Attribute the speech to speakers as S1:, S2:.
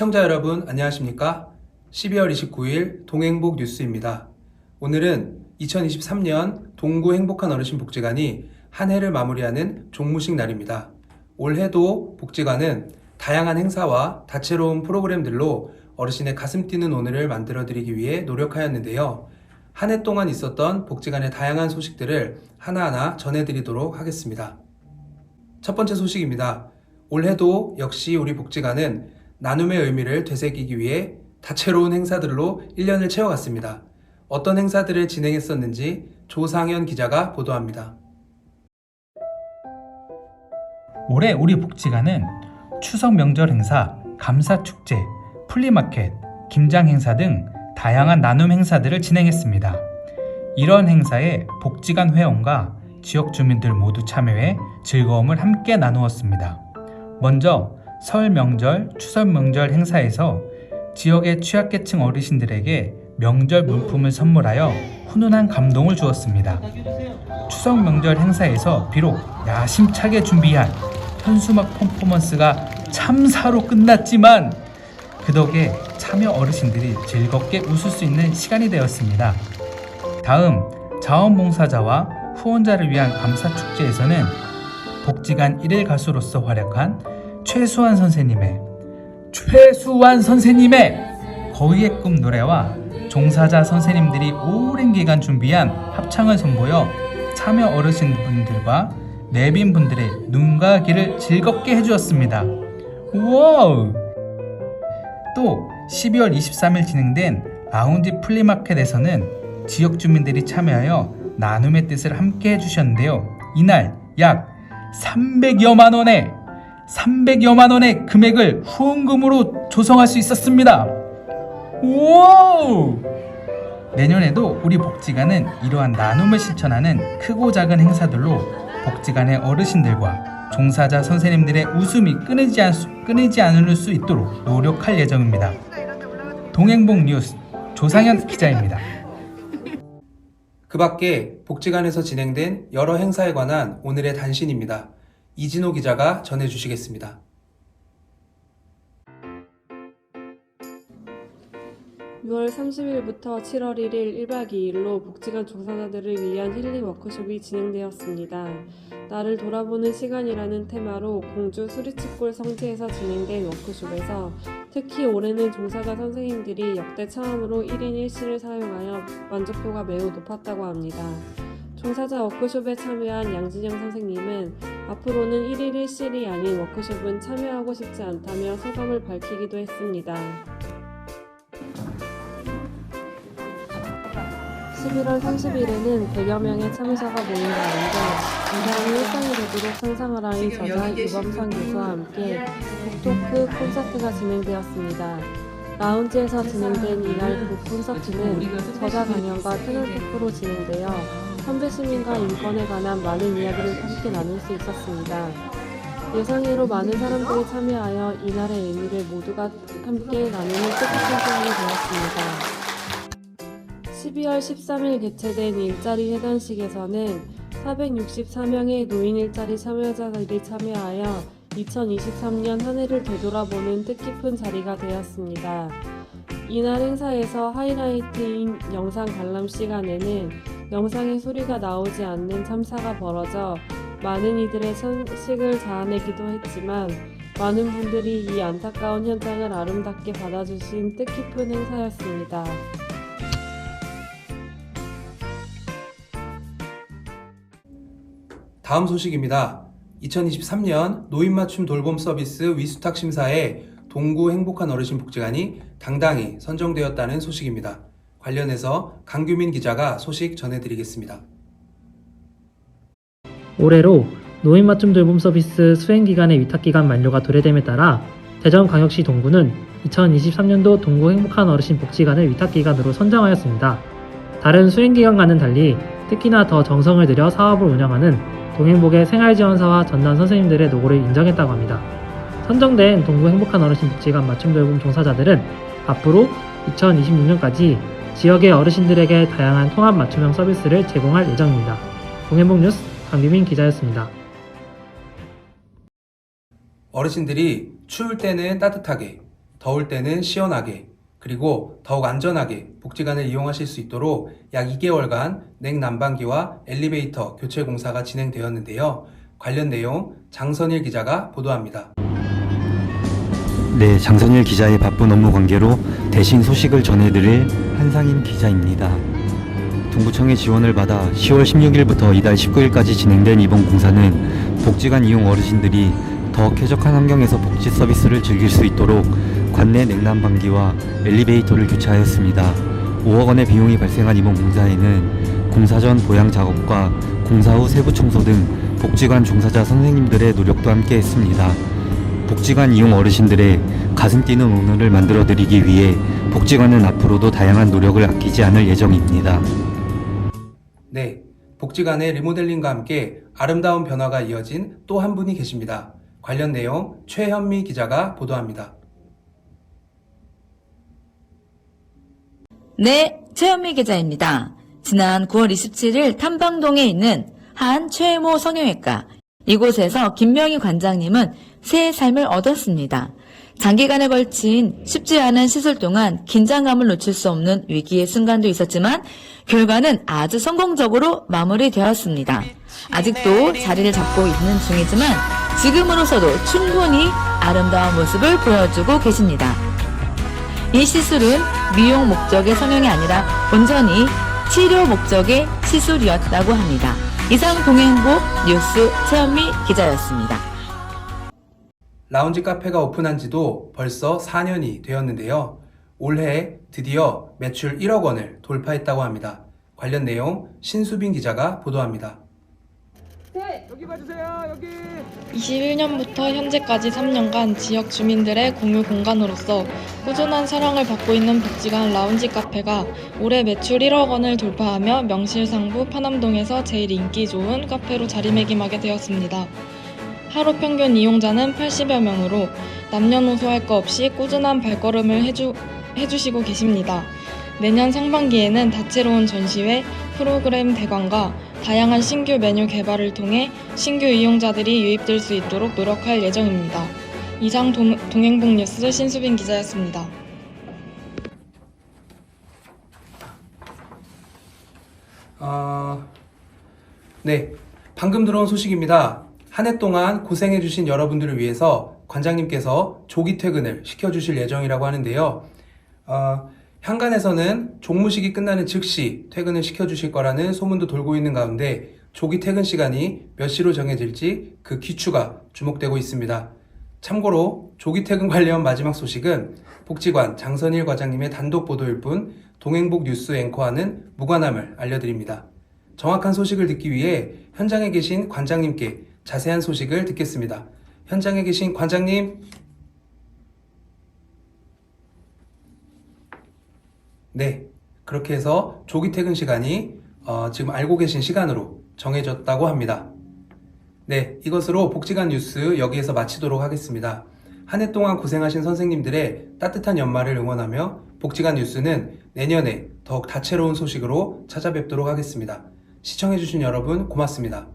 S1: 시청자 여러분 안녕하십니까? 12월 29일 동행복 뉴스입니다. 오늘은 2023년 동구 행복한 어르신 복지관이 한 해를 마무리하는 종무식 날입니다. 올해도 복지관은 다양한 행사와 다채로운 프로그램들로 어르신의 가슴 뛰는 오늘을 만들어드리기 위해 노력하였는데요. 한 해 동안 있었던 복지관의 다양한 소식들을 하나하나 전해드리도록 하겠습니다. 첫 번째 소식입니다. 올해도 역시 우리 복지관은 나눔의 의미를 되새기기 위해 다채로운 행사들로 1년을 채워갔습니다. 어떤 행사들을 진행했었는지 조상현 기자가 보도합니다.
S2: 올해 우리 복지관은 추석 명절 행사, 감사축제, 플리마켓, 김장 행사 등 다양한 나눔 행사들을 진행했습니다. 이런 행사에 복지관 회원과 지역 주민들 모두 참여해 즐거움을 함께 나누었습니다. 먼저 설 명절, 추석 명절 행사에서 지역의 취약계층 어르신들에게 명절 물품을 선물하여 훈훈한 감동을 주었습니다. 추석 명절 행사에서 비록 야심차게 준비한 현수막 퍼포먼스가 참사로 끝났지만 그 덕에 참여 어르신들이 즐겁게 웃을 수 있는 시간이 되었습니다. 다음 자원봉사자와 후원자를 위한 감사축제에서는 복지관 1일 가수로서 활약한 최수환 선생님의 거위의 꿈 노래와 종사자 선생님들이 오랜 기간 준비한 합창을 선보여 참여 어르신분들과 내빈분들의 눈과 귀를 즐겁게 해주었습니다. 와우! 또 12월 23일 진행된 라운지 플리마켓에서는 지역 주민들이 참여하여 나눔의 뜻을 함께 해주셨는데요. 이날 약 300여만 원의 금액을 후원금으로 조성할 수 있었습니다. 우와! 내년에도 우리 복지관은 이러한 나눔을 실천하는 크고 작은 행사들로 복지관의 어르신들과 종사자 선생님들의 웃음이 끊이지 않을 수 있도록 노력할 예정입니다. 동행복 뉴스 조상현 기자입니다.
S1: 그 밖에 복지관에서 진행된 여러 행사에 관한 오늘의 단신입니다. 이진호 기자가 전해주시겠습니다.
S3: 6월 30일부터 7월 1일 1박 2일로 복지관 종사자들을 위한 힐링 워크숍이 진행되었습니다. 나를 돌아보는 시간이라는 테마로 공주 수리치골 성지에서 진행된 워크숍에서 특히 올해는 종사자 선생님들이 역대 처음으로 1인 1실을 사용하여 만족도가 매우 높았다고 합니다. 종사자 워크숍에 참여한 양진영 선생님은 앞으로는 1인 1실이 아닌 워크숍은 참여하고 싶지 않다며 소감을 밝히기도 했습니다. 11월 30일에는 100여 명의 참여자가 모인 가운데 인간이 일상이 되도록 상상을 하는 저자 유범선 교수와 함께 북토크 콘서트가 진행되었습니다. 라운지에서 진행된 이날 북 콘서트는 저자 강연과 패널 토크로 진행되어 현대 시민과 인권에 관한 많은 이야기를 함께 나눌 수 있었습니다. 예상외로 많은 사람들이 참여하여 이날의 의미를 모두가 함께 나누는 뜻깊은 시간이 되었습니다. 12월 13일 개최된 일자리 회단식에서는 464명의 노인 일자리 참여자들이 참여하여 2023년 한 해를 되돌아보는 뜻깊은 자리가 되었습니다. 이날 행사에서 하이라이트인 영상 관람 시간에는 영상의 소리가 나오지 않는 참사가 벌어져 많은 이들의 선식을 자아내기도 했지만 많은 분들이 이 안타까운 현장을 아름답게 받아주신 뜻깊은 행사였습니다.
S1: 다음 소식입니다. 2023년 노인맞춤 돌봄 서비스 위수탁 심사에 동구 행복한 어르신 복지관이 당당히 선정되었다는 소식입니다. 관련해서 강규민 기자가 소식 전해드리겠습니다.
S4: 올해로 노인맞춤 돌봄 서비스 수행기간의 위탁기간 만료가 도래됨에 따라 대전광역시 동구는 2023년도 동구 행복한 어르신 복지관을 위탁기간으로 선정하였습니다. 다른 수행기간과는 달리 특히나 더 정성을 들여 사업을 운영하는 동행복의 생활지원사와 전담 선생님들의 노고를 인정했다고 합니다. 선정된 동구 행복한 어르신 복지관 맞춤 돌봄 종사자들은 앞으로 2026년까지 지역의 어르신들에게 다양한 통합 맞춤형 서비스를 제공할 예정입니다. 동행복 뉴스 강규민 기자였습니다.
S1: 어르신들이 추울 때는 따뜻하게, 더울 때는 시원하게 그리고 더욱 안전하게 복지관을 이용하실 수 있도록 약 2개월간 냉난방기와 엘리베이터 교체 공사가 진행되었는데요. 관련 내용 장선일 기자가 보도합니다.
S5: 네, 장선일 기자의 바쁜 업무 관계로 대신 소식을 전해드릴 한상인 기자입니다. 동구청의 지원을 받아 10월 16일부터 이달 19일까지 진행된 이번 공사는 복지관 이용 어르신들이 더 쾌적한 환경에서 복지 서비스를 즐길 수 있도록 관내 냉난방기와 엘리베이터를 교체하였습니다. 5억 원의 비용이 발생한 이번 공사에는 공사 전 보양 작업과 공사 후 세부 청소 등 복지관 종사자 선생님들의 노력도 함께 했습니다. 복지관 이용 어르신들의 가슴 뛰는 오늘을 만들어드리기 위해 복지관은 앞으로도 다양한 노력을 아끼지 않을 예정입니다.
S1: 네, 복지관의 리모델링과 함께 아름다운 변화가 이어진 또 한 분이 계십니다. 관련 내용 최현미 기자가 보도합니다.
S6: 네, 최현미 기자입니다. 지난 9월 27일 탐방동에 있는 한 최모 성형외과, 이곳에서 김명희 관장님은 새 삶을 얻었습니다. 장기간에 걸친 쉽지 않은 시술 동안 긴장감을 놓칠 수 없는 위기의 순간도 있었지만 결과는 아주 성공적으로 마무리되었습니다. 아직도 자리를 잡고 있는 중이지만 지금으로서도 충분히 아름다운 모습을 보여주고 계십니다. 이 시술은 미용 목적의 성형이 아니라 온전히 치료 목적의 시술이었다고 합니다. 이상 동행복 뉴스 최현미 기자였습니다.
S1: 라운지 카페가 오픈한 지도 벌써 4년이 되었는데요. 올해 드디어 매출 1억 원을 돌파했다고 합니다. 관련 내용 신수빈 기자가 보도합니다.
S7: 21년부터 현재까지 3년간 지역 주민들의 공유 공간으로서 꾸준한 사랑을 받고 있는 복지관 라운지 카페가 올해 매출 1억 원을 돌파하며 명실상부 파남동에서 제일 인기 좋은 카페로 자리매김하게 되었습니다. 하루 평균 이용자는 80여 명으로 남녀노소 할 것 없이 꾸준한 발걸음을 해주시고 계십니다. 내년 상반기에는 다채로운 전시회, 프로그램 대관과 다양한 신규 메뉴 개발을 통해 신규 이용자들이 유입될 수 있도록 노력할 예정입니다. 이상 동행복 뉴스 신수빈 기자였습니다.
S1: 네, 방금 들어온 소식입니다. 한 해 동안 고생해주신 여러분들을 위해서 관장님께서 조기 퇴근을 시켜주실 예정이라고 하는데요. 현관에서는 종무식이 끝나는 즉시 퇴근을 시켜주실 거라는 소문도 돌고 있는 가운데 조기 퇴근 시간이 몇 시로 정해질지 그 귀추가 주목되고 있습니다. 참고로 조기 퇴근 관련 마지막 소식은 복지관 장선일 과장님의 단독 보도일 뿐 동행복 뉴스 앵커와는 무관함을 알려드립니다. 정확한 소식을 듣기 위해 현장에 계신 관장님께 자세한 소식을 듣겠습니다. 현장에 계신 관장님. 네, 그렇게 해서 조기 퇴근 시간이 지금 알고 계신 시간으로 정해졌다고 합니다. 네, 이것으로 복지관 뉴스 여기에서 마치도록 하겠습니다. 한 해 동안 고생하신 선생님들의 따뜻한 연말을 응원하며 복지관 뉴스는 내년에 더욱 다채로운 소식으로 찾아뵙도록 하겠습니다. 시청해주신 여러분 고맙습니다.